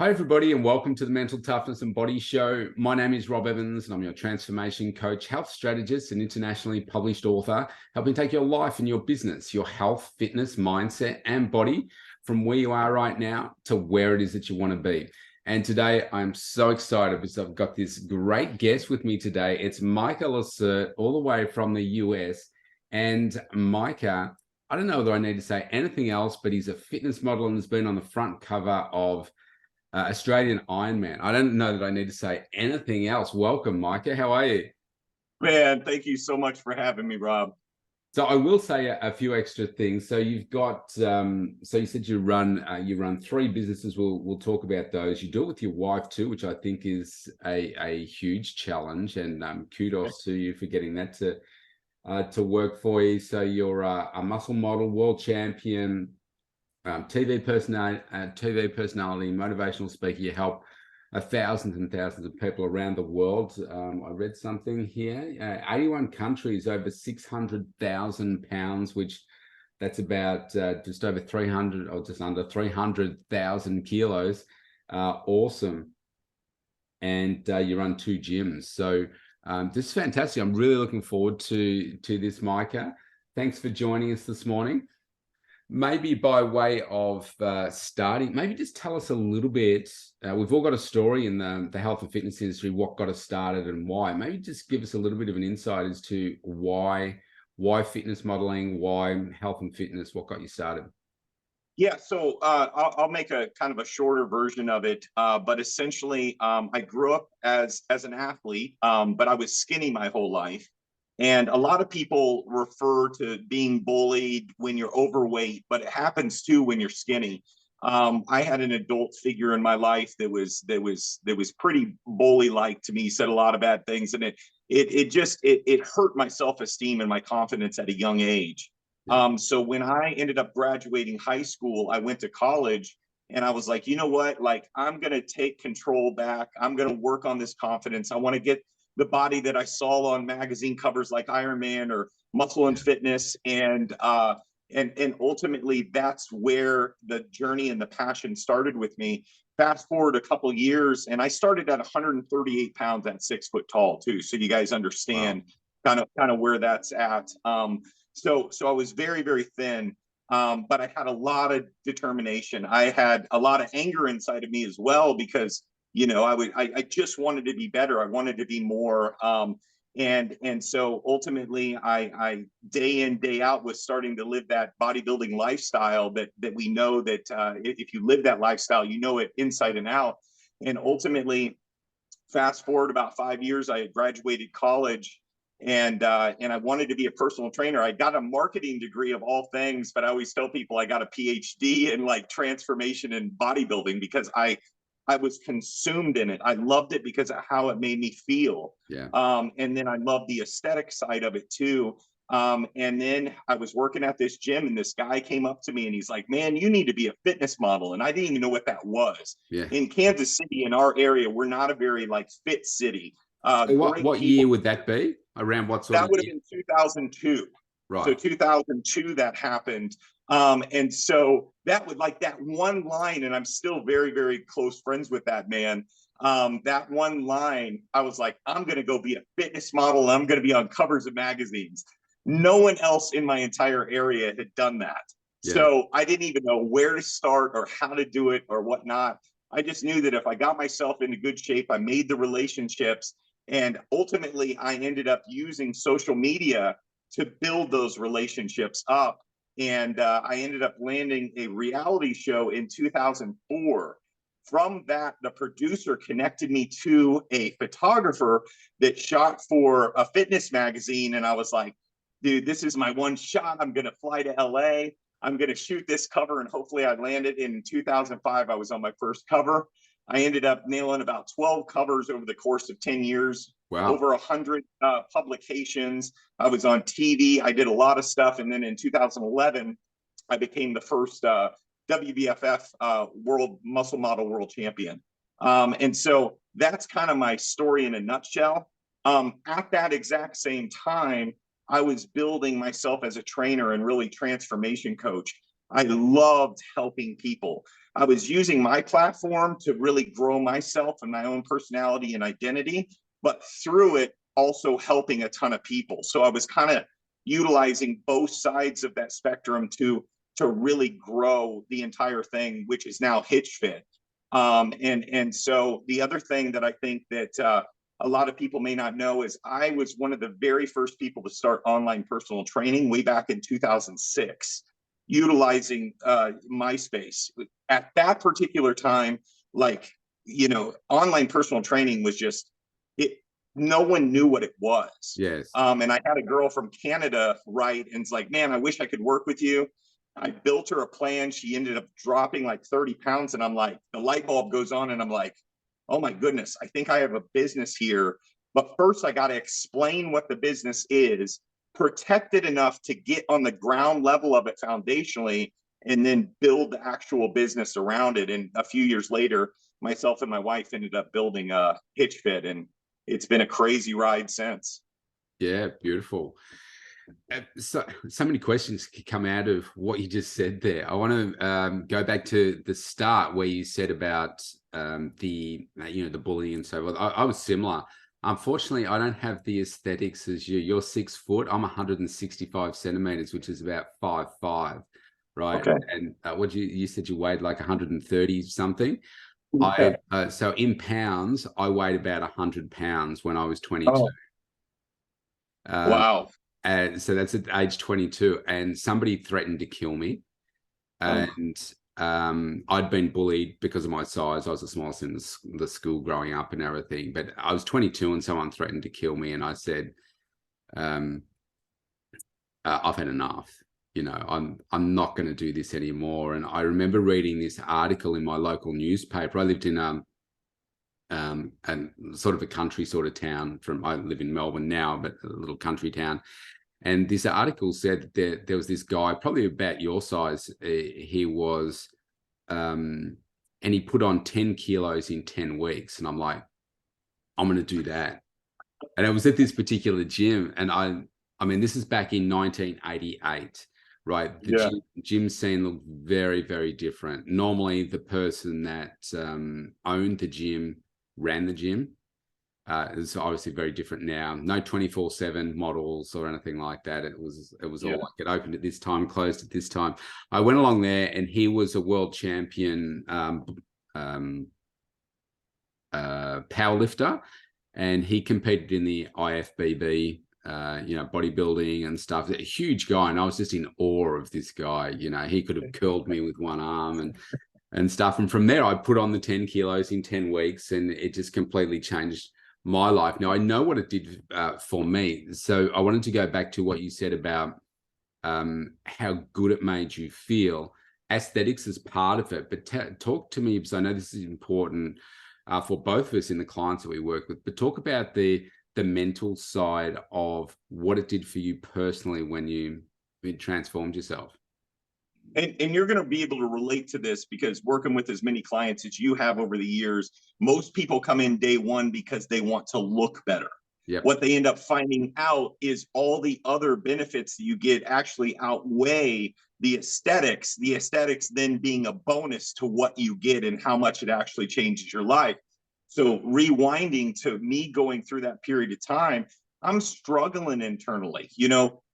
Hi, everybody, and welcome to the Mental Toughness and Body Show. My name is Robb Evans, and I'm your transformation coach, health strategist, and internationally published author, helping take your life and your business, your health, fitness, mindset, and body from where you are right now to where it is that you want to be. And today, I'm so excited because I've got this great guest with me today. It's Micah Lacerte, all the way from the US. And Micah, I don't know whether I need to say anything else, but he's a fitness model and has been on the front cover of Australian Ironman. I don't know that I need to say anything else. Welcome, Micah. How are you? Man, thank you so much for having me, Rob. So I will say a few extra things. So you've got, so you said you run three businesses. We'll talk about those. You do it with your wife too, which I think is a huge challenge. And kudos to you for getting that to work for you. So you're a muscle model, world champion, TV personality, motivational speaker. You help thousands and thousands of people around the world. I read something here, 81 countries, over 600,000 pounds, which that's about just over 300 or just under 300,000 kilos. Awesome. And you run two gyms. So this is fantastic. I'm really looking forward to this, Micah. Thanks for joining us this morning. Maybe by way of starting, maybe just tell us a little bit. We've all got a story in the health and fitness industry, what got us started and why. Maybe just give us a little bit of an insight as to why fitness modeling, why health and fitness, what got you started? Yeah, so I'll make a kind of a shorter version of it, but essentially, I grew up as an athlete, but I was skinny my whole life. And a lot of people refer to being bullied when you're overweight, but it happens too when you're skinny. I had an adult figure in my life that was pretty bully-like to me, said a lot of bad things, and it hurt my self-esteem and my confidence at a young age. So when I ended up graduating high school, I went to college and I was like, you know what? Like, I'm going to take control back. I'm going to work on this confidence. I want to get the body that I saw on magazine covers like Iron Man or Muscle and Fitness. And ultimately that's where the journey and the passion started with me. Fast forward a couple of years, and I started at 138 pounds at 6 foot tall too. So you guys understand kind of where that's at. So I was very, very thin, but I had a lot of determination. I had a lot of anger inside of me as well, because I just wanted to be better. I wanted to be more. And so ultimately I day in, day out was starting to live that bodybuilding lifestyle that we know that if you live that lifestyle, you know it inside and out. And ultimately, fast forward about 5 years, I had graduated college, and I wanted to be a personal trainer. I got a marketing degree of all things, but I always tell people I got a PhD in like transformation and bodybuilding because I was consumed in it. I loved it because of how it made me feel. Yeah. And then I loved the aesthetic side of it too. And then I was working at this gym, and this guy came up to me and he's like, man, you need to be a fitness model. And I didn't even know what that was. Yeah. In Kansas City, in our area, we're not a very like fit city. So what year would that be? Around what sort of That would have year? been 2002. Right. So 2002 that happened. And so that would like that one line, and I'm still very, very close friends with that man. That one line, I was like, I'm going to go be a fitness model. And I'm going to be on covers of magazines. No one else in my entire area had done that. Yeah. So I didn't even know where to start or how to do it or whatnot. I just knew that if I got myself into good shape, I made the relationships, and ultimately I ended up using social media to build those relationships up. And I ended up landing a reality show in 2004. From that, the producer connected me to a photographer that shot for a fitness magazine. And I was like, dude, this is my one shot. I'm going to fly to LA. I'm going to shoot this cover, and hopefully I landed. In 2005, I was on my first cover. I ended up nailing about 12 covers over the course of 10 years. Wow. Over 100 publications. I was on TV. I did a lot of stuff. And then in 2011, I became the first WBFF World Muscle Model World Champion. And so that's kind of my story in a nutshell. At that exact same time, I was building myself as a trainer and really transformation coach. I loved helping people. I was using my platform to really grow myself and my own personality and identity, but through it, also helping a ton of people. So I was kind of utilizing both sides of that spectrum to really grow the entire thing, which is now Hitch Fit. And so the other thing that I think that a lot of people may not know is I was one of the very first people to start online personal training way back in 2006, utilizing MySpace. At that particular time, like, online personal training was just, it, no one knew what it was. Yes. And I had a girl from Canada write and it's like, man, I wish I could work with you. I built her a plan. She ended up dropping like 30 pounds. And I'm like, the light bulb goes on and I'm like, oh my goodness, I think I have a business here. But first I got to explain what the business is, protect it enough to get on the ground level of it foundationally, and then build the actual business around it. And a few years later, myself and my wife ended up building a Hitch Fit, and it's been a crazy ride since. Yeah, beautiful. So many questions could come out of what you just said there. I want to go back to the start where you said about the bullying and so forth. I was similar. Unfortunately, I don't have the aesthetics as you. You're 6 foot. I'm 165 centimeters, which is about 5'5", right? Okay. And what you said you weighed like 130 something. Okay. So in pounds, I weighed about 100 pounds when I was 22. Oh, wow. And so that's at age 22, and somebody threatened to kill me. And I'd been bullied because of my size. I was the smallest in the school growing up and everything. But I was 22 and someone threatened to kill me. And I said, I've had enough. I'm not going to do this anymore. And I remember reading this article in my local newspaper. I lived in and sort of a country sort of town. I live in Melbourne now, but a little country town. And this article said that there was this guy, probably about your size. He was, and he put on 10 kilos in 10 weeks. And I'm like, I'm going to do that. And I was at this particular gym, and I mean, this is back in 1988, right? The gym scene looked very, very different. Normally, the person that owned the gym ran the gym. It's obviously very different now. No 24/7 models or anything like that. It was all like it opened at this time, closed at this time. I went along there, and he was a world champion powerlifter, and he competed in the IFBB, bodybuilding and stuff. A huge guy, and I was just in awe of this guy. He could have curled me with one arm and stuff. And from there, I put on the 10 kilos in 10 weeks, and it just completely changed my life. Now I know what it did for me. So I wanted to go back to what you said about how good it made you feel. Aesthetics is part of it, but talk to me, because I know this is important for both of us in the clients that we work with, but talk about the mental side of what it did for you personally when you transformed yourself. And you're going to be able to relate to this because working with as many clients as you have over the years, most people come in day one because they want to look better. Yep. What they end up finding out is all the other benefits that you get actually outweigh the aesthetics then being a bonus to what you get and how much it actually changes your life. So rewinding to me going through that period of time, I'm struggling internally.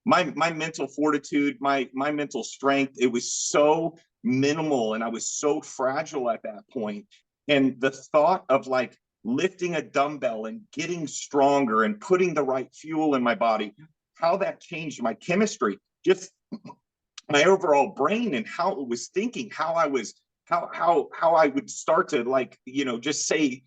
My mental fortitude, my mental strength, it was so minimal, and I was so fragile at that point. And the thought of like lifting a dumbbell and getting stronger and putting the right fuel in my body, how that changed my chemistry, just my overall brain and how it was thinking, how I would start to just say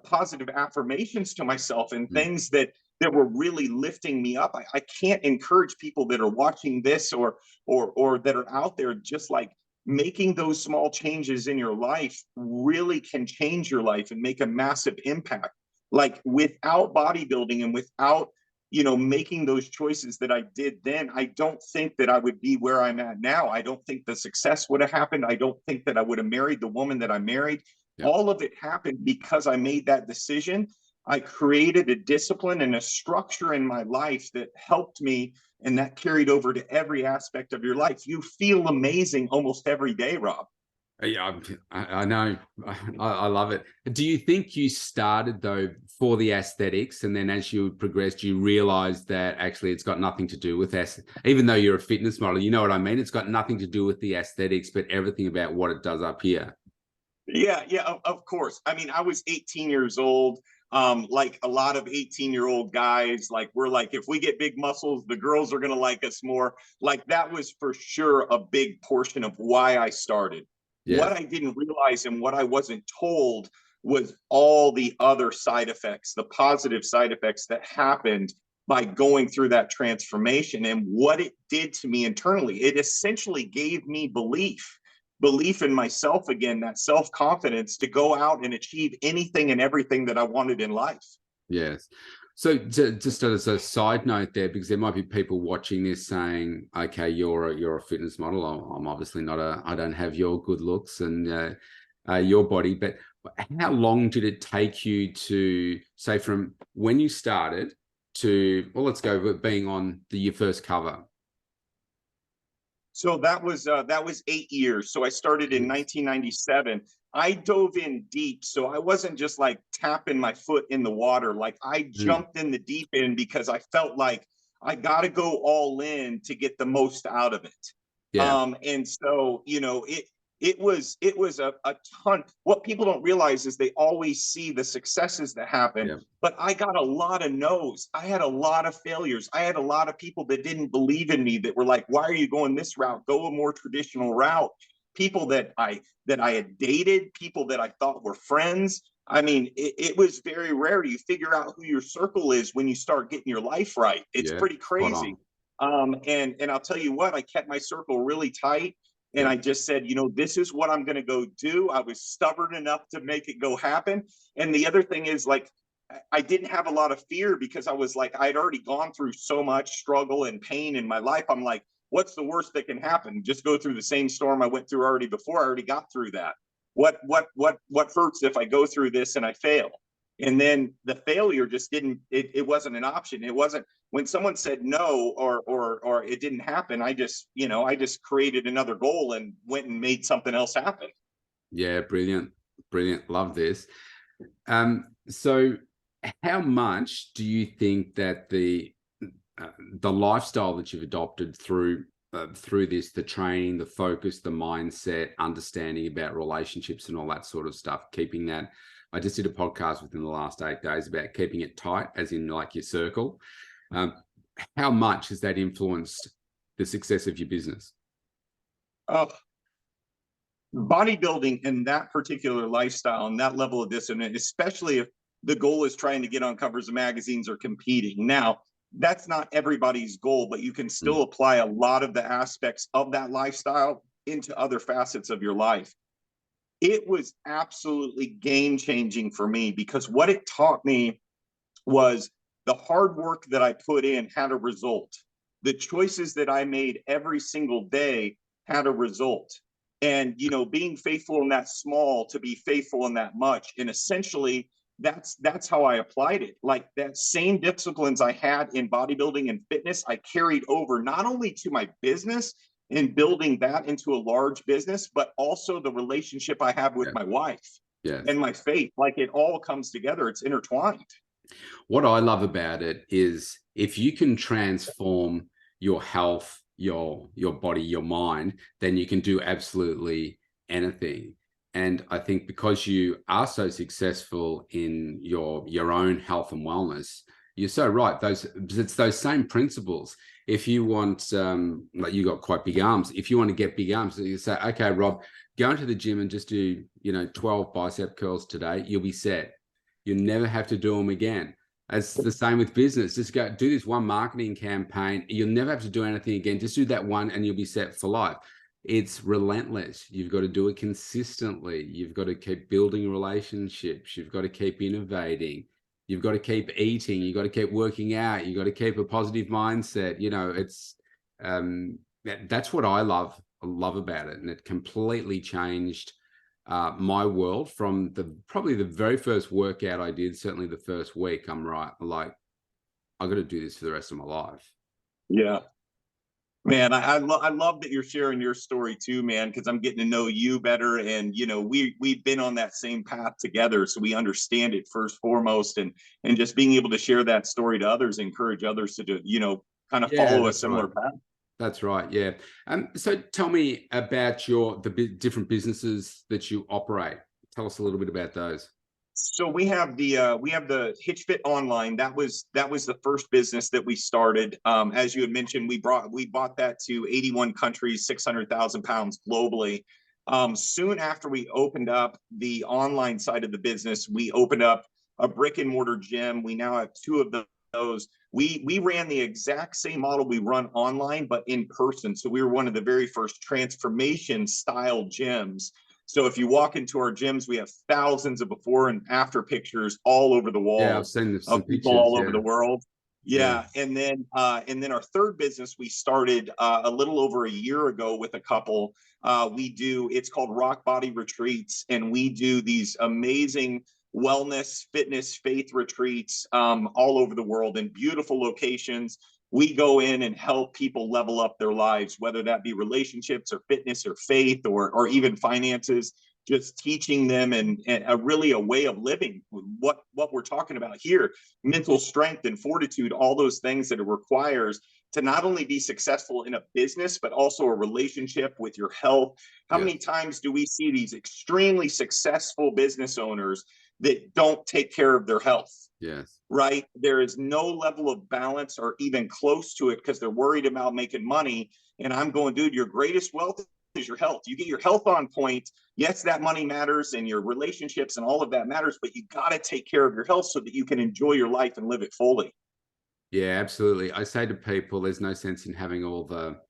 positive affirmations to myself and things that were really lifting me up. I can't encourage people that are watching this or that are out there, just like making those small changes in your life really can change your life and make a massive impact. Like without bodybuilding and without, making those choices that I did then, I don't think that I would be where I'm at now. I don't think the success would have happened. I don't think that I would have married the woman that I married. Yep. All of it happened because I made that decision. I created a discipline and a structure in my life that helped me, and that carried over to every aspect of your life. You feel amazing almost every day, Rob. Yeah, I know. I love it. Do you think you started though for the aesthetics, and then as you progressed, you realized that actually it's got nothing to do with even though you're a fitness model, you know what I mean? It's got nothing to do with the aesthetics, but everything about what it does up here. Yeah, of course. I mean, I was 18 years old. Like a lot of 18-year-old guys, like we're like, if we get big muscles, the girls are gonna like us more. Like that was for sure a big portion of why I started. What Yes. I didn't realize and what I wasn't told was all the other side effects, the positive side effects that happened by going through that transformation and what it did to me internally. It essentially gave me belief in myself again, that self-confidence to go out and achieve anything and everything that I wanted in life. Yes. So just as a side note there, because there might be people watching this saying, okay, you're a fitness model. I'm obviously not I don't have your good looks and your body, but how long did it take you to say from when you started to, well, let's go with being on your first cover? So that was 8 years. So I started in Yes. 1997. I dove in deep. So I wasn't just like tapping my foot in the water. Like I Mm, jumped in the deep end because I felt like I got to go all in to get the most out of it. yeah. And so, it was a ton. What people don't realize is they always see the successes that happen, Yeah. but I got a lot of no's. I had a lot of failures. I had a lot of people that didn't believe in me, that were like, why are you going this route? Go a more traditional route. People that I had dated, people that I thought were friends. I mean, it was very rare. You figure out who your circle is when you start getting your life right. It's Yeah. pretty Spot on. crazy. And I'll tell you what, I kept my circle really tight. And Yeah. I just said, this is what I'm going to go do. I was stubborn enough to make it go happen. And the other thing is, like, I didn't have a lot of fear because I was like, I'd already gone through so much struggle and pain in my life. I'm like, what's the worst that can happen? Just go through the same storm I went through already before. I already got through that. What hurts if I go through this and I fail? And then the failure just it wasn't an option. It wasn't when someone said no, or it didn't happen. I just created another goal and went and made something else happen. Yeah. Brilliant. Brilliant. Love this. So how much do you think that the lifestyle that you've adopted through this, the training, the focus, the mindset, understanding about relationships and all that sort of stuff, keeping that, I just did a podcast within the last 8 days about keeping it tight, as in like your circle. Um, how much has that influenced the success of your business? Uh, Bodybuilding and that particular lifestyle and that level of discipline, especially if the goal is trying to get on covers of magazines or competing. Now, that's not everybody's goal, but you can Mm, still apply a lot of the aspects of that lifestyle into other facets of your life. It was absolutely game changing for me because what it taught me was the hard work that I put in had a result. The choices that I made every single day had a result. And being faithful in that small to be faithful in that much. And essentially that's how I applied it. Like that same disciplines I had in bodybuilding and fitness, I carried over not only to my business and building that into a large business, but also the relationship I have with yeah. my wife Yes. and my faith. Like it all comes together. It's intertwined. What I love about it is if you can transform your health, your body, your mind, then you can do absolutely anything. And I think because you are so successful in your own health and wellness, you're so right. It's those same principles. If you want, like you got quite big arms. If you want to get big arms, you say, okay, Rob, go into the gym and just do 12 bicep curls today. You'll be set. You never have to do them again. It's the same with business. Just go do this one marketing campaign. You'll never have to do anything again. Just do that one and you'll be set for life. It's relentless. You've got to do it consistently. You've got to keep building relationships. You've got to keep innovating. You've got to keep eating. You've got to keep working out. You've got to keep a positive mindset. It's that's what I love about it. And it completely changed my world from probably the very first workout I did, certainly the first week. I'm like, I got to do this for the rest of my life. Yeah. Man, I love that you're sharing your story too, man, because I'm getting to know you better, and we've been on that same path together, so we understand it first foremost, and just being able to share that story to others, encourage others to do, kind of Yeah, follow a that's similar right. path. That's right. Yeah. So tell me about the different businesses that you operate. Tell us a little bit about those. So we have the Hitch Fit Online. That was the first business that we started. As you had mentioned, we bought that to 81 countries, 600,000 pounds globally. Soon after we opened up the online side of the business, we opened up a brick and mortar gym. We now have two of those. We ran the exact same model we run online, but in person. So we were one of the very first transformation style gyms. So if you walk into our gyms, we have thousands of before and after pictures all over the Yeah, I've walls seen of some people pictures. all over Yeah. the world. Yeah. Yeah, and then our third business we started a little over a year ago with a couple. It's called Rock Body Retreats, and we do these amazing wellness, fitness, faith retreats all over the world in beautiful locations. We go in and help people level up their lives, whether that be relationships or fitness or faith or even finances, just teaching them and really a way of living what we're talking about here, mental strength and fortitude, all those things that it requires to not only be successful in a business, but also a relationship with your health. How Yeah. many times do we see these extremely successful business owners that don't take care of their health? Yes. Right? There is no level of balance or even close to it because they're worried about making money. And I'm going, dude, your greatest wealth is your health. You get your health on point. Yes, that money matters and your relationships and all of that matters, but you got to take care of your health so that you can enjoy your life and live it fully. Yeah, absolutely. I say to people, there's no sense in having all the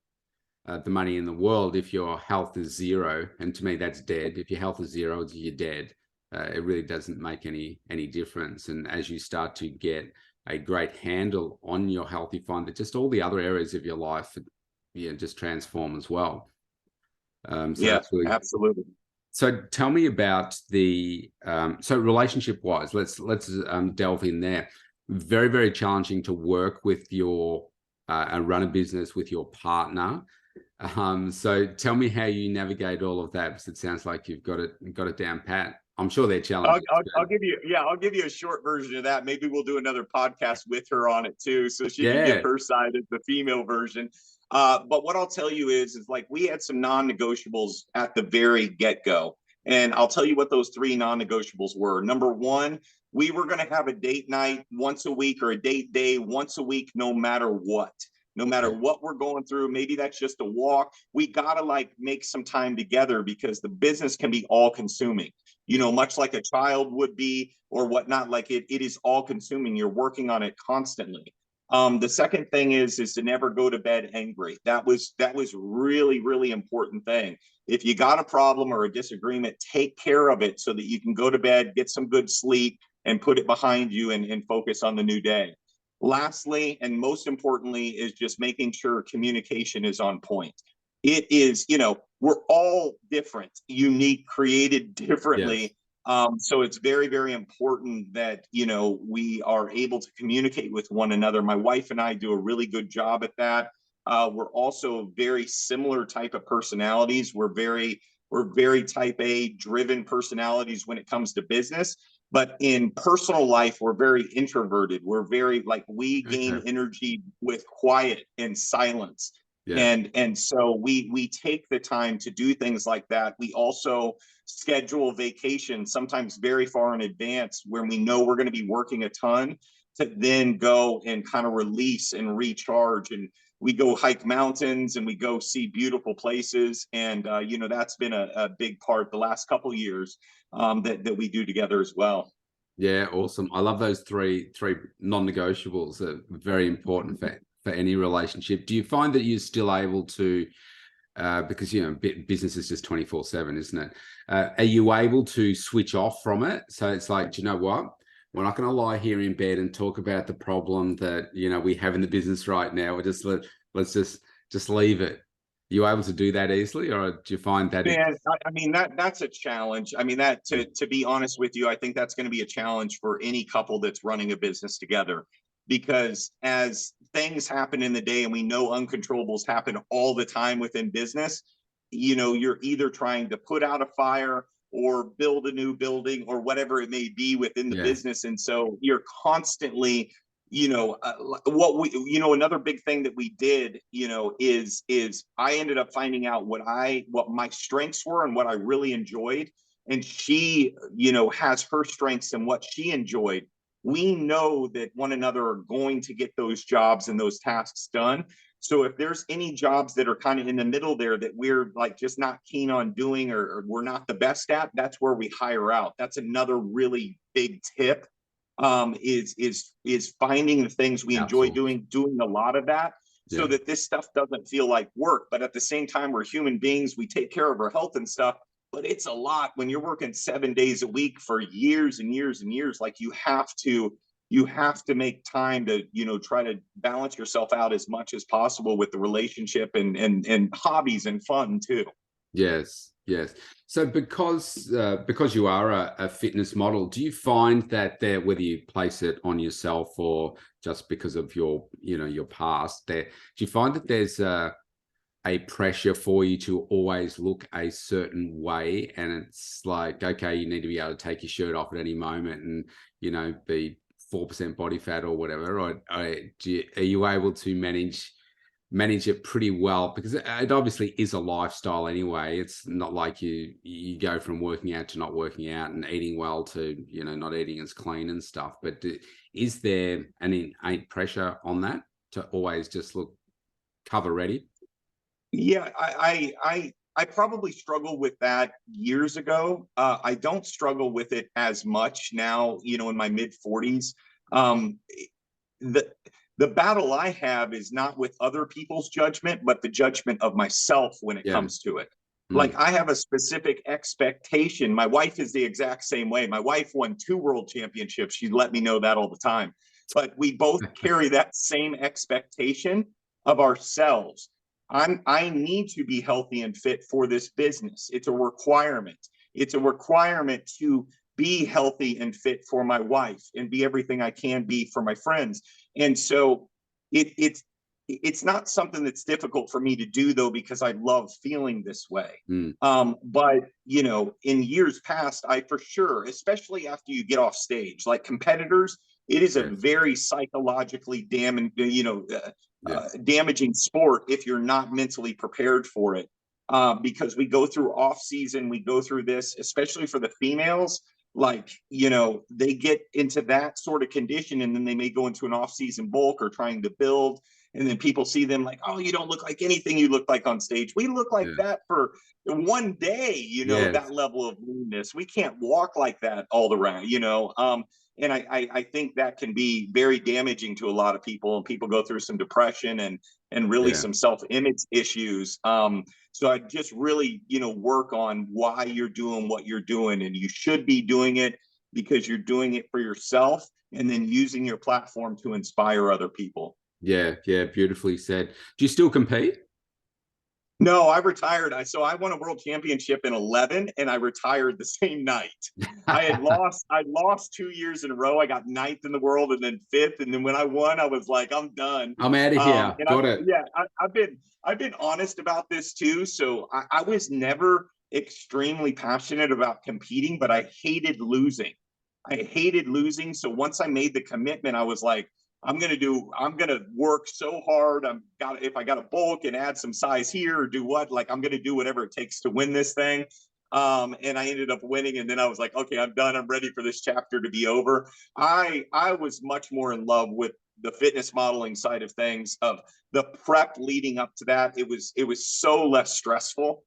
money in the world if your health is zero. And to me, that's dead. If your health is zero, you're dead. It really doesn't make any difference. And as you start to get a great handle on your health, you find that just all the other areas of your life, just transform as well. So Yeah, that's really. absolutely. So tell me about so relationship wise, let's delve in there. Very, very challenging to work with and run a business with your partner. So tell me how you navigate all of that, because it sounds like you've got it down pat. I'm sure they're I'll, challenges, I'll, but I'll give you, yeah, I'll give you a short version of that. Maybe we'll do another podcast with her on it too, so she can give yeah, her side as the female version. But what I'll tell you is like we had some non-negotiables at the very get-go, and I'll tell you what those three non-negotiables were. Number one, we were going to have a date night once a week or a date day once a week, no matter what. No matter okay. what we're going through, maybe that's just a walk. We gotta like make some time together because the business can be all consuming, Yeah, much like a child would be or whatnot. Like it is all consuming. You're working on it constantly. The second thing is to never go to bed angry. That was really, really important thing. If you got a problem or a disagreement, take care of it so that you can go to bed, get some good sleep, and put it behind you and focus on the new day. Lastly, and most importantly, is just making sure communication is on point. It is, we're all different, unique, created yes, differently. So it's very, very important that, we are able to communicate with one another. My wife and I do a really good job at that. We're also very similar type of personalities. We're very type A driven personalities when it comes to business. But in personal life, we're very introverted. We're very like we gain okay, energy with quiet and silence. yeah, And so we take the time to do things like that. We also schedule vacations sometimes very far in advance when we know we're going to be working a ton to then go and kind of release and recharge. And we go hike mountains and we go see beautiful places. And that's been a big part the last couple of years that we do together as well. yeah, awesome. I love those three non-negotiables. Are very important for any relationship. Do you find that you're still able to because business is just 24/7, isn't it? Are you able to switch off from it? So it's like, do you know what? We're not going to lie here in bed and talk about the problem that we have in the business right now. Let's just leave it. you able to do that easily, or do you find that Man, I mean that's a challenge. I mean that to be honest with you, I think that's going to be a challenge for any couple that's running a business together, because as things happen in the day, and we know uncontrollables happen all the time within business, you know, you're either trying to put out a fire or build a new building or whatever it may be within the yeah, business, and so you're constantly, you know, what we, you know, another big thing that we did, you know, is I ended up finding out what my strengths were and what I really enjoyed, and she, you know, has her strengths and what she enjoyed. We know that one another are going to get those jobs and those tasks done. So if there's any jobs that are kind of in the middle there that we're like just not keen on doing, or we're not the best at, that's where we hire out. That's another really big tip, is finding the things we enjoy outsource. doing a lot of that, so Yeah, that this stuff doesn't feel like work. But at the same time, we're human beings. We take care of our health and stuff. But it's a lot when you're working 7 days a week for years and years and years. Like you have to make time to, you know, try to balance yourself out as much as possible with the relationship and hobbies and fun too. yes, yes. So because you are a fitness model, do you find that there, whether you place it on yourself or just because of your, you know, your past, there, do you find that there's a pressure for you to always look a certain way, and it's like, okay, you need to be able to take your shirt off at any moment and, you know, be 4% body fat or whatever, or are you able to manage it pretty well? Because it obviously is a lifestyle anyway. It's not like you go from working out to not working out and eating well to, you know, not eating as clean and stuff. But is there any pressure on that to always just look cover ready? Yeah, I probably struggled with that years ago. I don't struggle with it as much now, you know, in my mid 40s. Um, the the battle I have is not with other people's judgment, but the judgment of myself when it Yeah. comes to it. Like Mm. I have a specific expectation. My wife is the exact same way. My wife won 2 world championships. She let me know that all the time. But we both carry that same expectation of ourselves. I need to be healthy and fit for this business. It's a requirement. It's a requirement to be healthy and fit for my wife and be everything I can be for my friends. And so it's not something that's difficult for me to do though, because I love feeling this way. Mm. But you know, in years past, I for sure, especially after you get off stage, like competitors, it is a Yes. very psychologically Yeah. damaging sport if you're not mentally prepared for it. Because we go through off season, we go through this, especially for the females. Like, you know, they get into that sort of condition, and then they may go into an off season bulk or trying to build. And then people see them like, oh, you don't look like anything you look like on stage. We look like Yeah. that for one day, you know, that Yes. level of leanness. We can't walk like that all around, you know. And I think that can be very damaging to a lot of people, and people go through some depression and really Yeah. some self-image issues. So I just really, you know, work on why you're doing what you're doing, and you should be doing it because you're doing it for yourself, and then using your platform to inspire other people. Yeah. Yeah. Beautifully said. Do you still compete? No, I retired. I won a world championship in 11, and I retired the same night. I lost 2 years in a row. I got ninth in the world and then fifth. And then when I won, I was like, I'm done. I'm out of here. And Got it. I've been honest about this too. So I was never extremely passionate about competing, but I hated losing. I hated losing. So once I made the commitment, I was like, I'm gonna work so hard. If I got to bulk and add some size here or do what, like I'm gonna do whatever it takes to win this thing. And I ended up winning, and then I was like, okay, I'm done. I'm ready for this chapter to be over. I was much more in love with the fitness modeling side of things, of the prep leading up to that. It was so less stressful,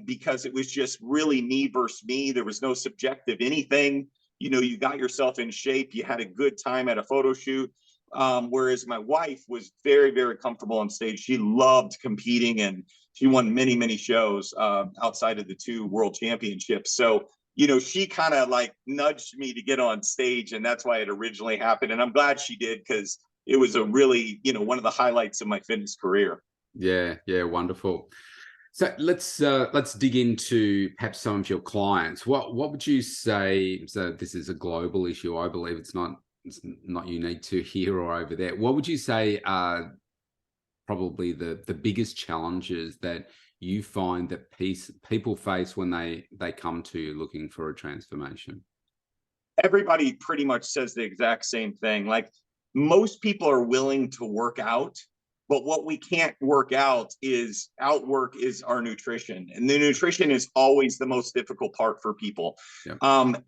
because it was just really me versus me. There was no subjective anything. You know, you got yourself in shape, you had a good time at a photo shoot. Whereas my wife was very, very comfortable on stage. She loved competing, and she won many, many shows outside of the 2 world championships. So, you know, she kind of like nudged me to get on stage, and that's why it originally happened. And I'm glad she did, because it was a really, you know, one of the highlights of my fitness career. Yeah, yeah, wonderful. So let's dig into perhaps some of your clients. What would you say? So this is a global issue. I believe it's not unique to here or over there. What would you say are probably the biggest challenges that you find that people face when they come to you looking for a transformation? Everybody pretty much says the exact same thing. Like, most people are willing to work out, but what we can't work out is outwork is our nutrition. And the nutrition is always the most difficult part for people. Yep.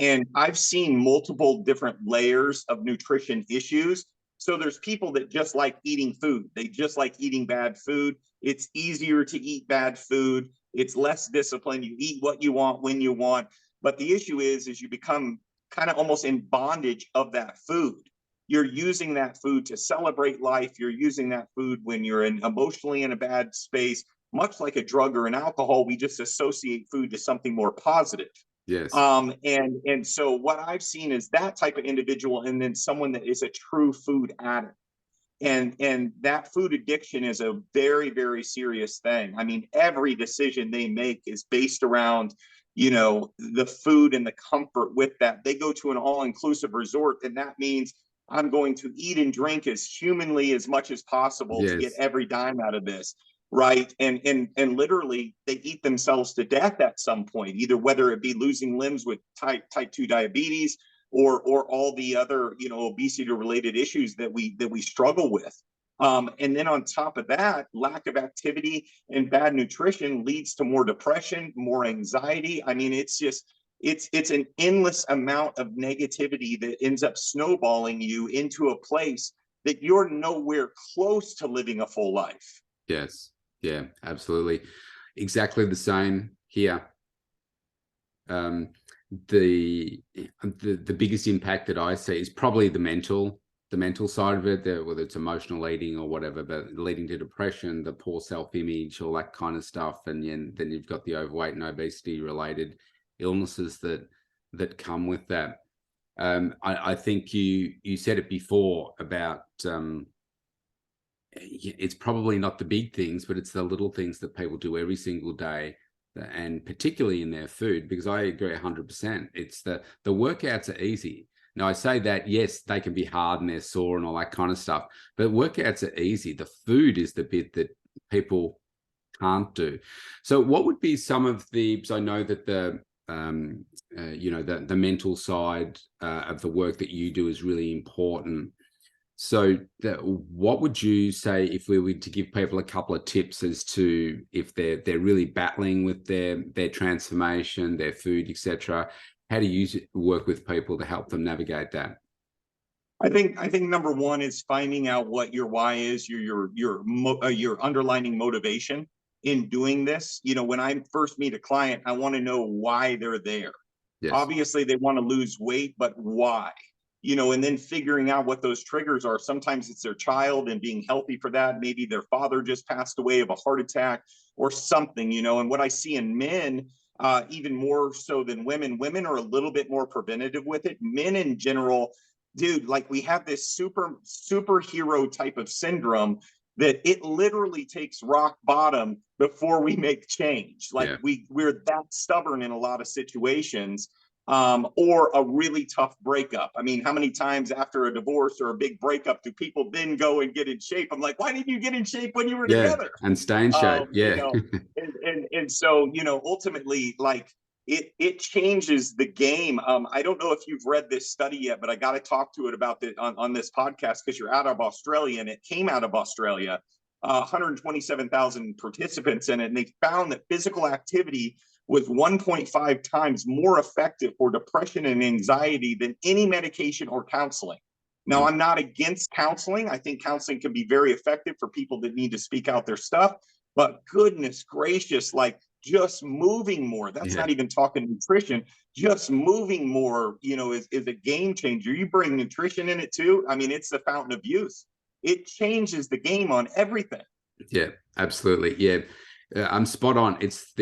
And I've seen multiple different layers of nutrition issues. So there's people that just like eating food. They just like eating bad food. It's easier to eat bad food. It's less discipline. You eat what you want when you want. But the issue is you become kind of almost in bondage of that food. You're using that food to celebrate life. You're using that food when you're emotionally in a bad space. Much like a drug or an alcohol, we just associate food to something more positive. Yes. And so what I've seen is that type of individual, and then someone that is a true food addict. And that food addiction is a very, very serious thing. I mean, every decision they make is based around, the food and the comfort with that. They go to an all-inclusive resort, and that means I'm going to eat and drink as humanly as much as possible to get Yes. every dime out of this. Right. And literally they eat themselves to death at some point, either whether it be losing limbs with type 2 diabetes, or all the other, obesity related issues that we struggle with. And then on top of that, lack of activity and bad nutrition leads to more depression, more anxiety. I mean, it's an endless amount of negativity that ends up snowballing you into a place that you're nowhere close to living a full life. Yes. Yeah, absolutely. Exactly the same here. The biggest impact that I see is probably the mental side of it, whether it's emotional eating or whatever, but leading to depression, the poor self-image, all that kind of stuff. And then you've got the overweight and obesity related illnesses that come with that. I think you said it before about it's probably not the big things, but it's the little things that people do every single day, and particularly in their food, because I agree 100%. It's the workouts are easy. Now, I say that, yes, they can be hard and they're sore and all that kind of stuff, but workouts are easy. The food is the bit that people can't do. So what would be some of the, so I know that the mental side of the work that you do is really important. So what would you say if we were to give people a couple of tips as to if they're really battling with their transformation, their food, etc.? How do you work with people to help them navigate that? I think number one is finding out what your why is, your underlying motivation in doing this. When I first meet a client, I want to know why they're there. Yes. Obviously, they want to lose weight, but why? And then figuring out what those triggers are. Sometimes it's their child and being healthy for that. Maybe their father just passed away of a heart attack or something, and what I see in men, even more so than women are a little bit more preventative with it. Men in general, dude, like, we have this superhero type of syndrome that it literally takes rock bottom before we make change. Like, Yeah. we're that stubborn in a lot of situations. Or a really tough breakup. I mean, how many times after a divorce or a big breakup do people then go and get in shape? I'm like, why didn't you get in shape when you were Yeah. together? And stay in shape. Yeah. And so, ultimately, like, it changes the game. I don't know if you've read this study yet, but I got to talk to it about on this podcast, because you're out of Australia, and it came out of Australia. 127,000 participants in it, and they found that physical activity was 1.5 times more effective for depression and anxiety than any medication or counseling. Now, I'm not against counseling. I think counseling can be very effective for people that need to speak out their stuff. But goodness gracious, like, just moving more. That's Yeah. not even talking nutrition. Just moving more, is a game changer. You bring nutrition in it too. I mean, it's the fountain of youth. It changes the game on everything. Yeah, absolutely. Yeah. I'm spot on. It's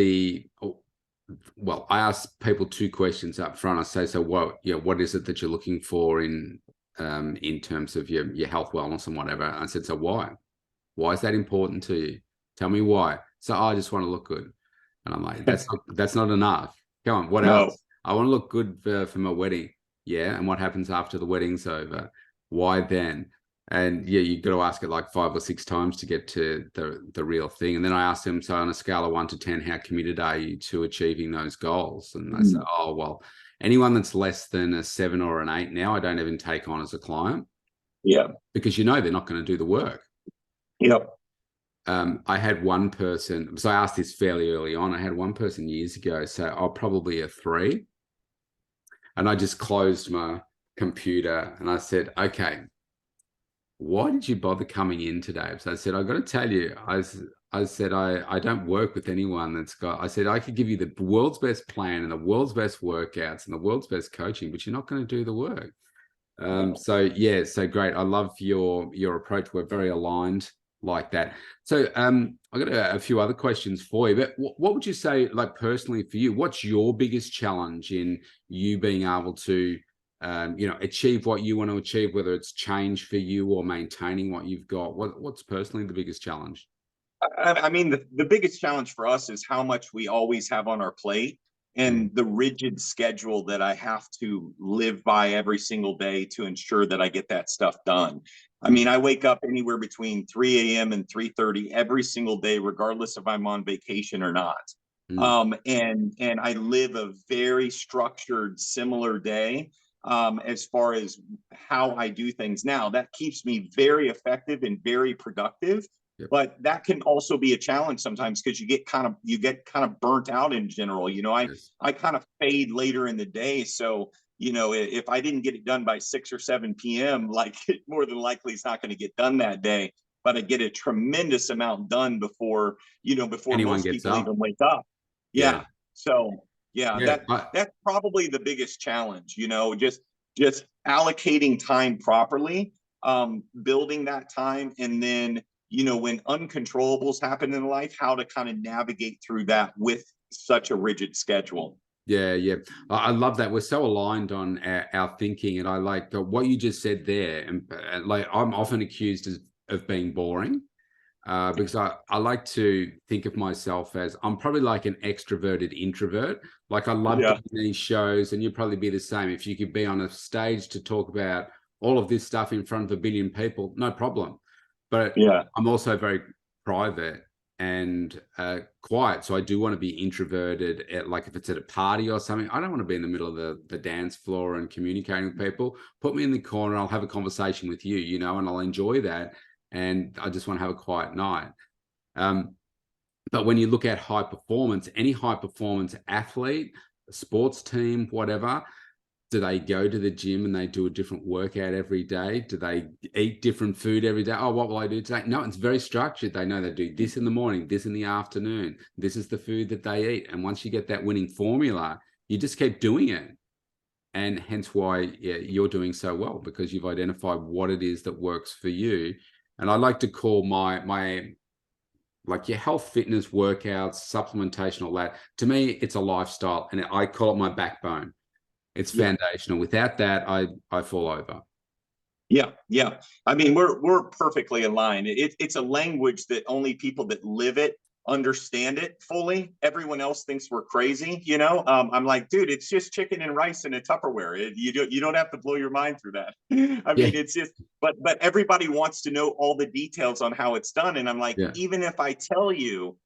well, I ask people two questions up front. I say, so what is it that you're looking for in terms of your health, wellness, and whatever? I said, so why is that important to you? Tell me why. So I just want to look good. And I'm like, that's not enough. Come on, what No. else? I want to look good for my wedding. Yeah. And what happens after the wedding's over? Why then? And yeah, you've got to ask it like 5 or 6 times to get to the real thing. And then I asked them, so on a scale of 1 to 10, how committed are you to achieving those goals? And they said, oh, well, anyone that's less than a 7 or an 8 now, I don't even take on as a client. Yeah. Because they're not going to do the work. Yep. I had one person, so I asked this fairly early on. I had one person years ago say, "Oh, probably a 3." And I just closed my computer and I said, "Okay, why did you bother coming in today?" So I said, "I got to tell you, I said, I don't work with anyone that's got, I said, I could give you the world's best plan and the world's best workouts and the world's best coaching, but you're not going to do the work." So yeah, so great. I love your approach. We're very aligned like that. So I got a few other questions for you, but what would you say, like personally for you, what's your biggest challenge in you being able to achieve what you want to achieve, whether it's change for you or maintaining what you've got? What's personally the biggest challenge? I mean, the biggest challenge for us is how much we always have on our plate and the rigid schedule that I have to live by every single day to ensure that I get that stuff done. I mean, I wake up anywhere between 3 a.m. and 3:30 every single day, regardless if I'm on vacation or not. And I live a very structured, similar day as far as how I do things now. That keeps me very effective and very productive. Yep. But that can also be a challenge sometimes because you get kind of burnt out in general. Yes. I kind of fade later in the day. So, if I didn't get it done by 6 or 7 p.m., like more than likely it's not going to get done that day. But I get a tremendous amount done before Anyone most gets people up. even wake up. Yeah. Yeah. So yeah, Yeah. that's probably the biggest challenge, just allocating time properly, building that time, and then when uncontrollables happen in life, how to kind of navigate through that with such a rigid schedule. Yeah, yeah. I love that. We're so aligned on our thinking, and I like what you just said there. And like, I'm often accused of being boring because I like to think of myself as I'm probably like an extroverted introvert. Like I love Yeah. doing these shows, and you'd probably be the same. If you could be on a stage to talk about all of this stuff in front of 1 billion people, no problem. But Yeah. I'm also very private and quiet. So I do want to be introverted like if it's at a party or something. I don't want to be in the middle of the dance floor and communicating with people. Put me in the corner. I'll have a conversation with you, and I'll enjoy that. And I just want to have a quiet night. But when you look at high performance, any high performance athlete, sports team, whatever, do they go to the gym and they do a different workout every day? Do they eat different food every day? Oh, what will I do today? No, it's very structured. They know they do this in the morning, this in the afternoon. This is the food that they eat. And once you get that winning formula, you just keep doing it. And hence why you're doing so well, because you've identified what it is that works for you. And I like to call my like your health, fitness, workouts, supplementation, all that. To me, it's a lifestyle, and I call it my backbone. It's foundational. Without that, I fall over. Yeah, yeah. I mean, we're perfectly aligned. It's a language that only people that live it understand it fully. Everyone else thinks we're crazy. I'm like, dude, it's just chicken and rice in a Tupperware. You don't have to blow your mind through that. I Yeah, mean, it's just, but everybody wants to know all the details on how it's done, and I'm like, yeah, even if I tell you,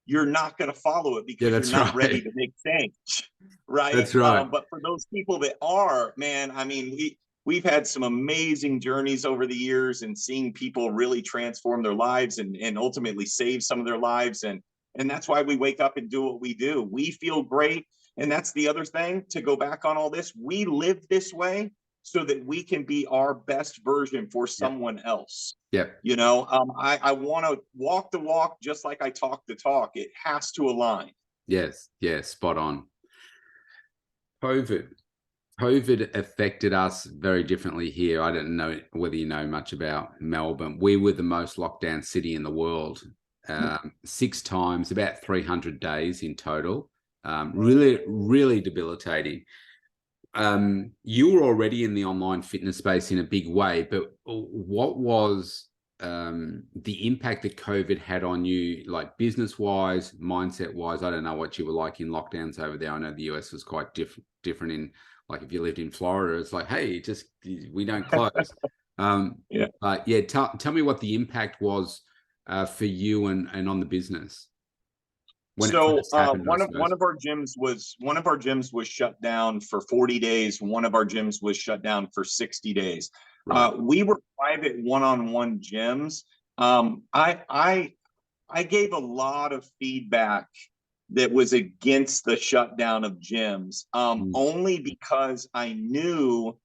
you're not going to follow it yeah. because you're That's not ready right. to make change, right? That's right. But for those people that are, man, I mean, we've had some amazing journeys over the years and seeing people really transform their lives and ultimately save some of their lives. And that's why we wake up and do what we do. We feel great. And that's the other thing, to go back on all this. We live this way so that we can be our best version for Yep. someone else. Yep. I want to walk the walk just like I talk the talk. It has to align. Yes. Yes. Spot on. COVID. COVID affected us very differently here. I don't know whether you know much about Melbourne. We were the most locked down city in the world, 6 times, about 300 days in total. Really, really debilitating. You were already in the online fitness space in a big way, but what was the impact that COVID had on you, like business wise, mindset wise? I don't know what you were like in lockdowns over there. I know the US was quite different in, like, if you lived in Florida, it's like, hey, just, we don't close. Yeah. But yeah, tell me what the impact was for you and on the business when it So first happened, I one suppose. of our gyms was shut down for 40 days. One of our gyms was shut down for 60 days. Right. We were private one-on-one gyms. I gave a lot of feedback that was against the shutdown of gyms, only because I knew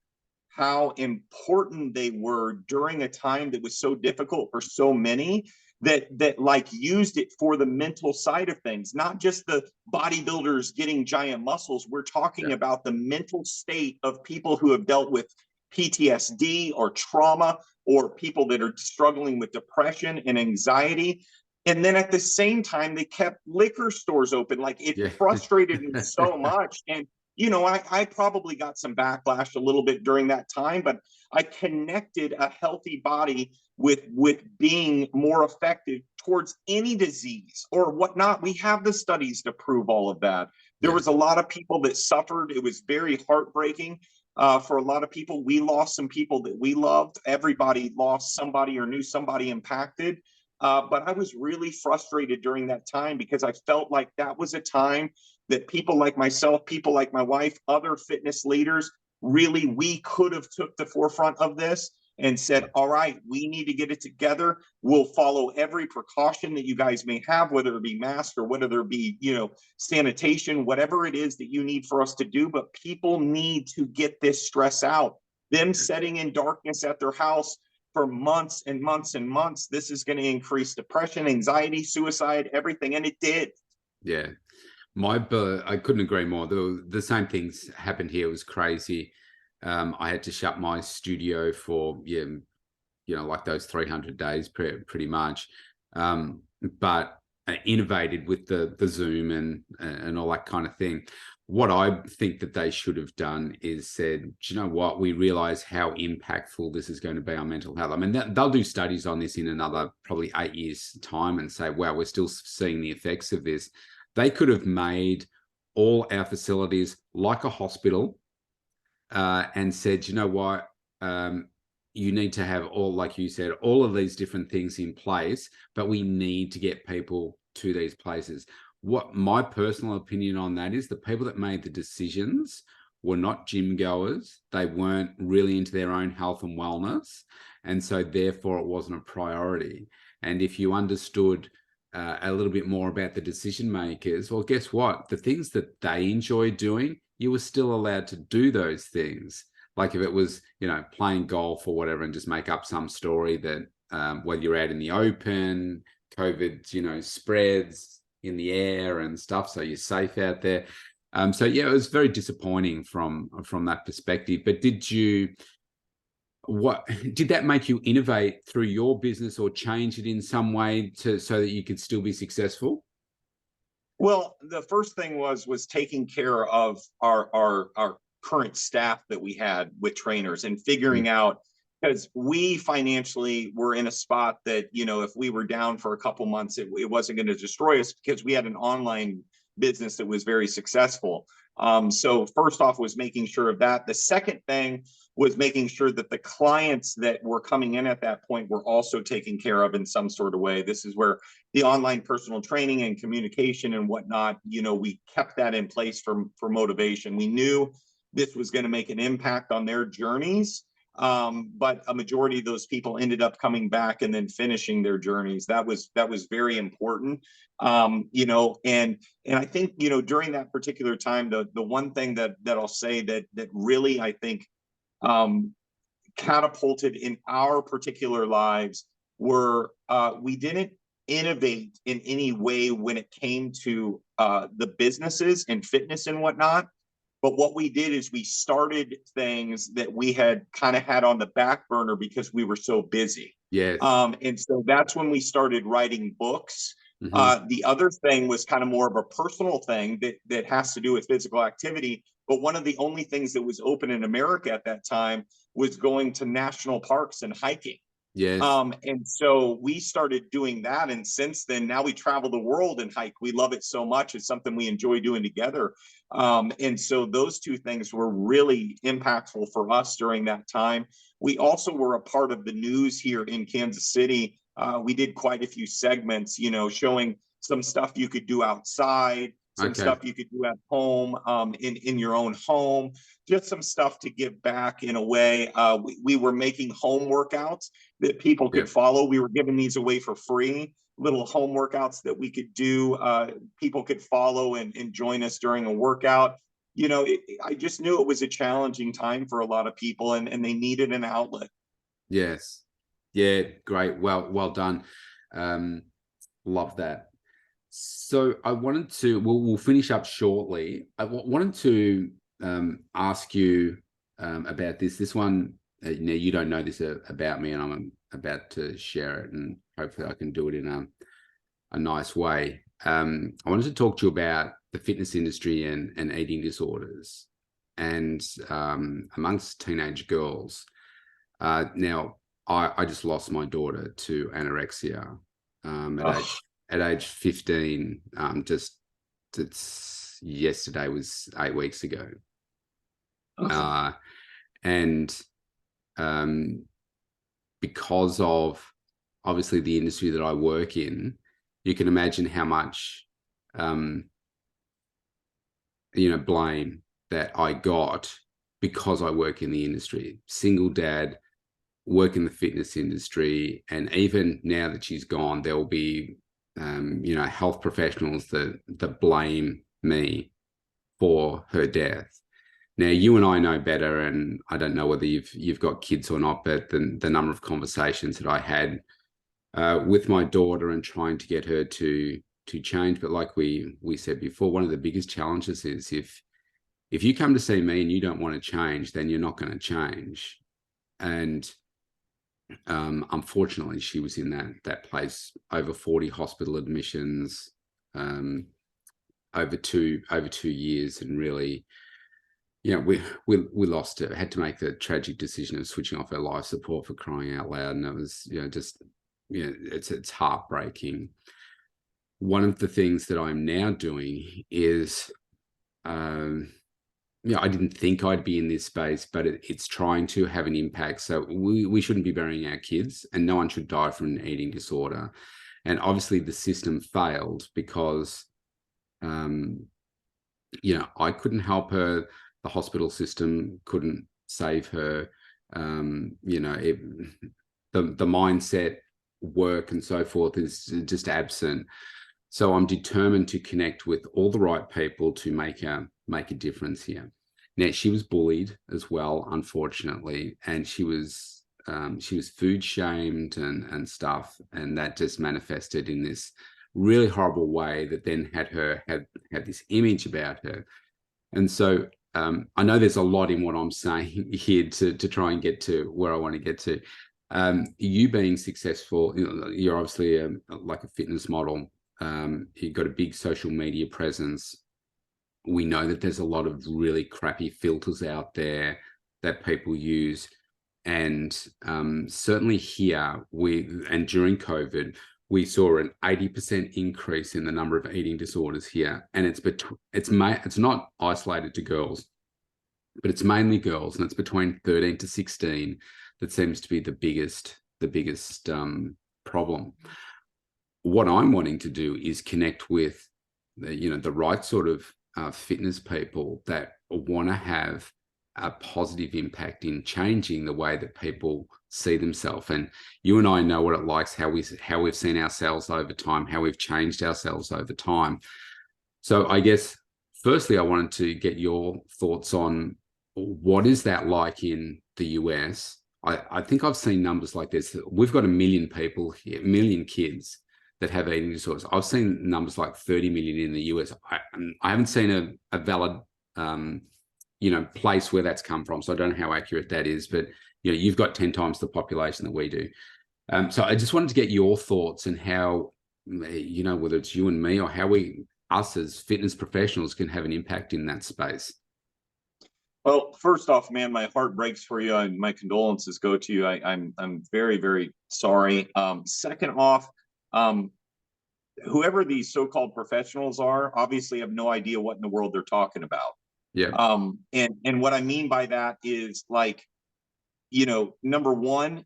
how important they were during a time that was so difficult for so many, that like used it for the mental side of things, not just the bodybuilders getting giant muscles. We're talking about the mental state of people who have dealt with PTSD or trauma, or people that are struggling with depression and anxiety. And then at the same time, they kept liquor stores open. Like, it frustrated me so much. And I probably got some backlash a little bit during that time, but I connected a healthy body with being more effective towards any disease or whatnot. We have the studies to prove all of that. There was a lot of people that suffered. It was very heartbreaking for a lot of people. We lost some people that we loved. Everybody lost somebody or knew somebody impacted. But I was really frustrated during that time, because I felt like that was a time that people like myself, people like my wife, other fitness leaders, really, we could have took the forefront of this and said, all right, we need to get it together. We'll follow every precaution that you guys may have, whether it be mask or whether it be, sanitation, whatever it is that you need for us to do. But people need to get this stress out. Them sitting in darkness at their house for months and months and months, this is going to increase depression, anxiety, suicide, everything. And it did. Yeah. I couldn't agree more. The same things happened here. It was crazy. I had to shut my studio for, like those 300 days pretty much. But innovated with the Zoom and all that kind of thing. What I think that they should have done is said, do you know what? We realize how impactful this is going to be on mental health. I mean, they'll do studies on this in another probably 8 years' time and say, wow, we're still seeing the effects of this. They could have made all our facilities like a hospital and said, you know what? You need to have all, like you said, all of these different things in place, but we need to get people to these places. What my personal opinion on that is, the people that made the decisions were not gym goers. They weren't really into their own health and wellness. And so therefore it wasn't a priority. And if you understood a little bit more about the decision makers, well, guess what? The things that they enjoy doing, you were still allowed to do those things. Like if it was, playing golf or whatever, and just make up some story that whether you're out in the open, COVID, spreads in the air and stuff, so you're safe out there. So yeah, it was very disappointing from that perspective. But did that make you innovate through your business or change it in some way so that you could still be successful? Well, the first thing was taking care of our current staff that we had with trainers, and figuring out, because we financially were in a spot that, if we were down for a couple months, it wasn't going to destroy us, because we had an online business that was very successful. So first off was making sure of that. The second thing was making sure that the clients that were coming in at that point were also taken care of in some sort of way. This is where the online personal training and communication and whatnot, we kept that in place for motivation. We knew this was going to make an impact on their journeys. But a majority of those people ended up coming back and then finishing their journeys. That was very important. And I think, during that particular time, the one thing that I'll say that really, I think, catapulted in our particular lives were, we didn't innovate in any way when it came to the businesses and fitness and whatnot. But what we did is we started things that we had kind of had on the back burner because we were so busy. Yes. And so that's when we started writing books. The other thing was kind of more of a personal thing that has to do with physical activity. But one of the only things that was open in America at that time was going to national parks and hiking. Yes. And so we started doing that. And since then, now we travel the world and hike. We love it so much. It's something we enjoy doing together. And so those two things were really impactful for us during that time. We also were a part of the news here in Kansas City. We did quite a few segments, you know, showing some stuff you could do outside, some Okay. stuff you could do at home, in your own home, just some stuff to give back in a way. We were making home workouts that people could Yep. follow. We were giving these away for free, little home workouts that we could do. People could follow and join us during a workout. You know, I just knew it was a challenging time for a lot of people, and they needed an outlet. Yes. Yeah. Great. Well done. Um, love that. So I wanted to, we'll finish up shortly. I wanted to ask you about this. This one, now you don't know this about me, and I'm about to share it, and hopefully I can do it in a nice way. I wanted to talk to you about the fitness industry and eating disorders, and amongst teenage girls. Now, I just lost my daughter to anorexia at age 15. It's yesterday was 8 weeks ago. And because of obviously the industry that I work in, you can imagine how much blame that I got because I work in the industry. Single dad, work in the fitness industry, and even now that she's gone, there will be health professionals that blame me for her death. Now, you and I know better, and I don't know whether you've got kids or not, but the number of conversations that I had with my daughter and trying to get her to change. But like we said before, one of the biggest challenges is if you come to see me and you don't want to change, then you're not going to change. And unfortunately, she was in that place, over 40 hospital admissions, over two years, and really, we lost her. Had to make the tragic decision of switching off her life support, for crying out loud. And it was, it's heartbreaking. One of the things that I'm now doing is, I didn't think I'd be in this space, but it's trying to have an impact. So we shouldn't be burying our kids, and no one should die from an eating disorder. And obviously the system failed because, I couldn't help her. The hospital system couldn't save her. The mindset, work, and so forth is just absent. So I'm determined to connect with all the right people to make a difference here. Now, she was bullied as well, unfortunately, and she was food shamed and stuff, and that just manifested in this really horrible way that then had this image about her. And so I know there's a lot in what I'm saying here to try and get to where I want to get to. You being successful, you're obviously like a fitness model. You've got a big social media presence. We know that there's a lot of really crappy filters out there that people use. And certainly here, and during COVID, we saw an 80% increase in the number of eating disorders here. And it's not isolated to girls, but it's mainly girls, and it's between 13 to 16 that seems to be the biggest problem. What I'm wanting to do is connect with the right sort of fitness people that want to have a positive impact in changing the way that people see themselves. And you and I know what it likes, how we've seen ourselves over time, how we've changed ourselves over time. So I guess firstly, I wanted to get your thoughts on what is that like in the US. I think I've seen numbers like this. We've got 1 million people here, 1 million kids that have eating disorders. I've seen numbers like 30 million in the US. I haven't seen a valid, place where that's come from. So I don't know how accurate that is, but you've got 10 times the population that we do. So I just wanted to get your thoughts and how, whether it's you and me or how us as fitness professionals can have an impact in that space. Well, first off, man, my heart breaks for you, and my condolences go to you. I'm very, very sorry. Second off, um, whoever these so-called professionals are, obviously have no idea what in the world they're talking about. Yeah. And what I mean by that is, like, number one,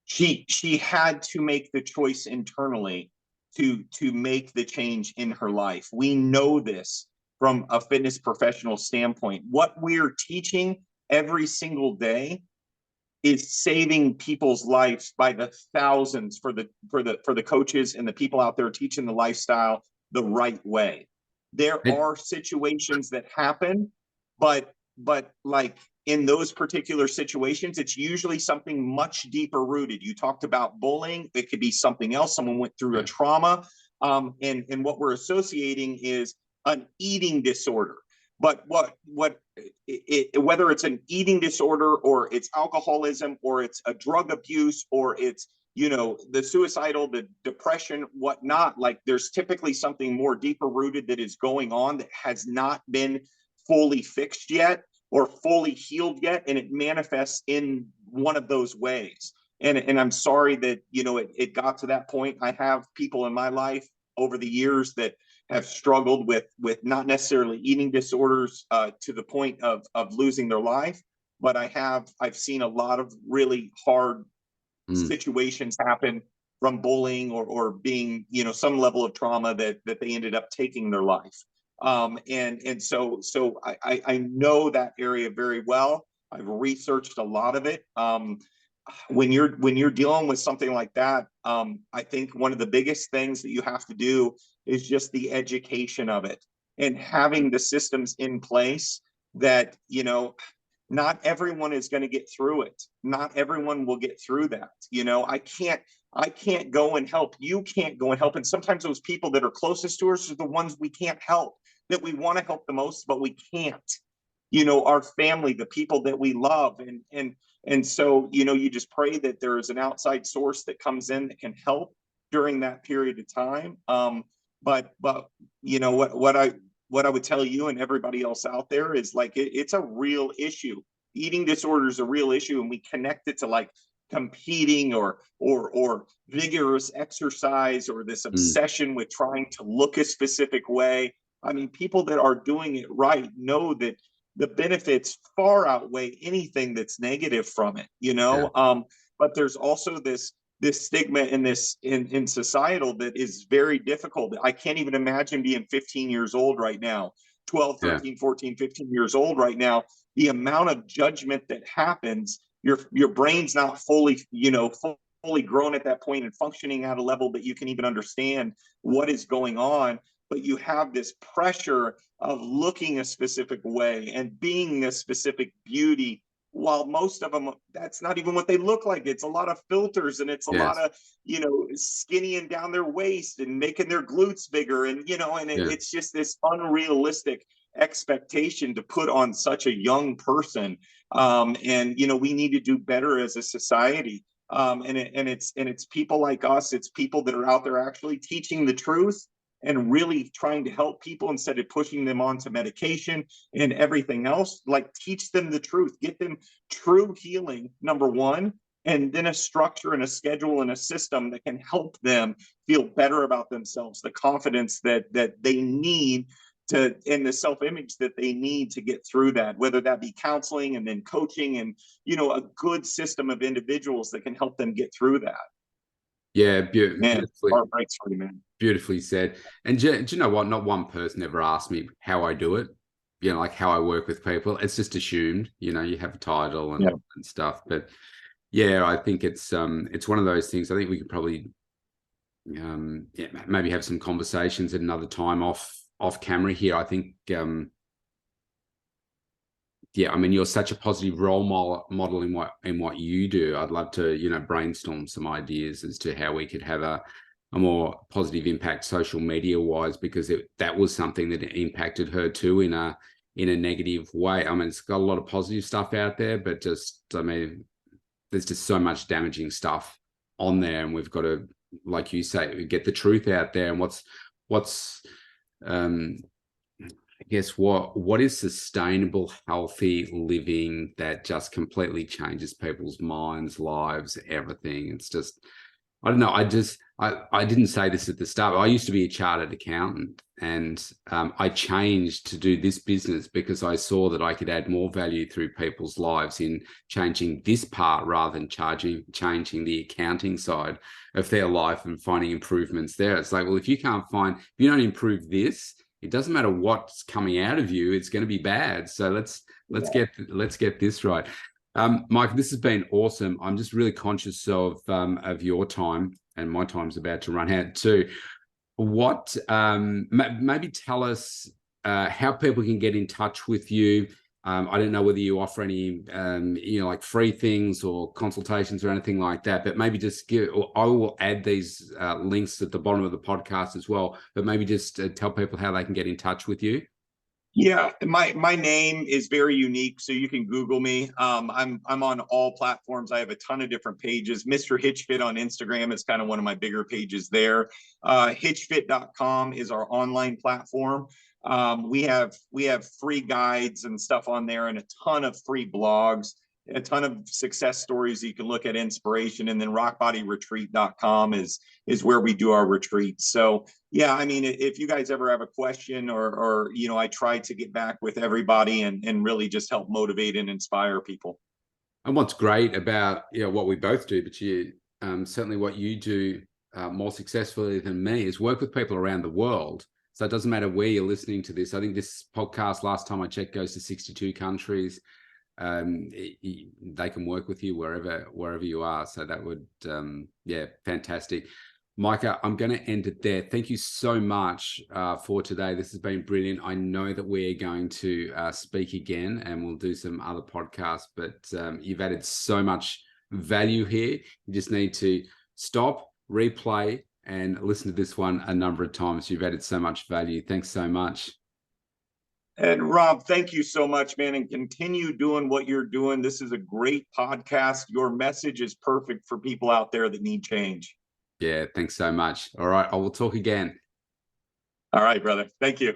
she had to make the choice internally to make the change in her life. We know this from a fitness professional standpoint. What we're teaching every single day is saving people's lives by the thousands for the coaches and the people out there teaching the lifestyle the right way. There It, are situations that happen, but like, in those particular situations, it's usually something much deeper rooted. You talked about bullying; it could be something else. Someone went through a yeah. trauma, and what we're associating is an eating disorder. But whether it's an eating disorder, or it's alcoholism, or it's a drug abuse, or it's the suicidal, the depression, whatnot, like, there's typically something more deeper rooted that is going on that has not been fully fixed yet or fully healed yet, and it manifests in one of those ways. And I'm sorry that it got to that point. I have people in my life over the years that have struggled with not necessarily eating disorders to the point of losing their life, but I've seen a lot of really hard situations happen from bullying, or being some level of trauma that they ended up taking their life. And so I know that area very well. I've researched a lot of it. When you're dealing with something like that, I think one of the biggest things that you have to do is just the education of it, and having the systems in place that not everyone is going to get through it. Not everyone will get through that. I can't go and help. You can't go and help. And sometimes those people that are closest to us are the ones we can't help, that we want to help the most, but we can't. Our family, the people that we love. And so, you just pray that there is an outside source that comes in that can help during that period of time. But what I would tell you and everybody else out there is, like, it's a real issue. Eating disorder is a real issue, and we connect it to, like, competing, or vigorous exercise, or this obsession with trying to look a specific way. I mean, people that are doing it right know that the benefits far outweigh anything that's negative from it. Yeah. But there's also this stigma in societal that is very difficult. I can't even imagine being 15 years old right now, 12, Yeah. 13, 14, 15 years old right now. The amount of judgment that happens, your brain's not fully grown at that point and functioning at a level that you can even understand what is going on. But you have this pressure of looking a specific way and being a specific beauty, while most of them, that's not even what they look like. It's a lot of filters, and it's a lot Yes. of skinnying down their waist and making their glutes bigger, and Yeah. it's just this unrealistic expectation to put on such a young person. And we need to do better as a society. And it's people like us. It's people that are out there actually teaching the truth and really trying to help people, instead of pushing them onto medication and everything else. Like, teach them the truth, get them true healing, number one, and then a structure and a schedule and a system that can help them feel better about themselves, the confidence that they need to, and the self-image that they need to get through that, whether that be counseling and then coaching, and a good system of individuals that can help them get through that. Yeah. Man, Beautifully. heart breaks for you, man. Beautifully said. And do you know what? Not one person ever asked me how I do it. Like how I work with people. It's just assumed. You have a title and stuff. But yeah, I think it's one of those things. I think we could probably maybe have some conversations at another time off camera here. I think I mean, you're such a positive role model in what you do. I'd love to brainstorm some ideas as to how we could have a more positive impact social media wise, because that was something that impacted her too in a negative way. I mean, it's got a lot of positive stuff out there, but there's just so much damaging stuff on there, and we've got to, like you say, get the truth out there. And what's guess what is sustainable, healthy living that just completely changes people's minds, lives, everything? It's just, I don't know. I didn't say this at the start. I used to be a chartered accountant, and I changed to do this business because I saw that I could add more value through people's lives in changing this part rather than changing the accounting side of their life and finding improvements there. It's like, well, if you don't improve this, it doesn't matter what's coming out of you, it's going to be bad. So let's get this right. Mike, this has been awesome. I'm just really conscious of your time, and my time's about to run out too. What maybe tell us how people can get in touch with you. I don't know whether you offer any like free things or consultations or anything like that, but maybe just I will add these links at the bottom of the podcast as well, but maybe just tell people how they can get in touch with you. Yeah, my name is very unique, so you can Google me. I'm on all platforms. I have a ton of different pages. Mr. Hitchfit on Instagram is kind of one of my bigger pages there. Hitchfit.com is our online platform. We have free guides and stuff on there, and a ton of free blogs, a ton of success stories you can look at, inspiration. And then rockbodyretreat.com is where we do our retreats. So yeah, I mean, if you guys ever have a question or I try to get back with everybody and really just help motivate and inspire people. And what's great about what we both do, but you certainly what you do more successfully than me, is work with people around the world. So it doesn't matter where you're listening to this. I think this podcast, last time I checked, goes to 62 countries. They can work with you wherever you are. So that would, fantastic. Micah, I'm going to end it there. Thank you so much for today. This has been brilliant. I know that we're going to speak again, and we'll do some other podcasts, but you've added so much value here. You just need to stop, replay, and listen to this one a number of times. You've added so much value. Thanks so much. And Rob, thank you so much, man, and continue doing what you're doing. This is a great podcast. Your message is perfect for people out there that need change. Yeah, thanks so much. All right, I will talk again. All right, brother. Thank you.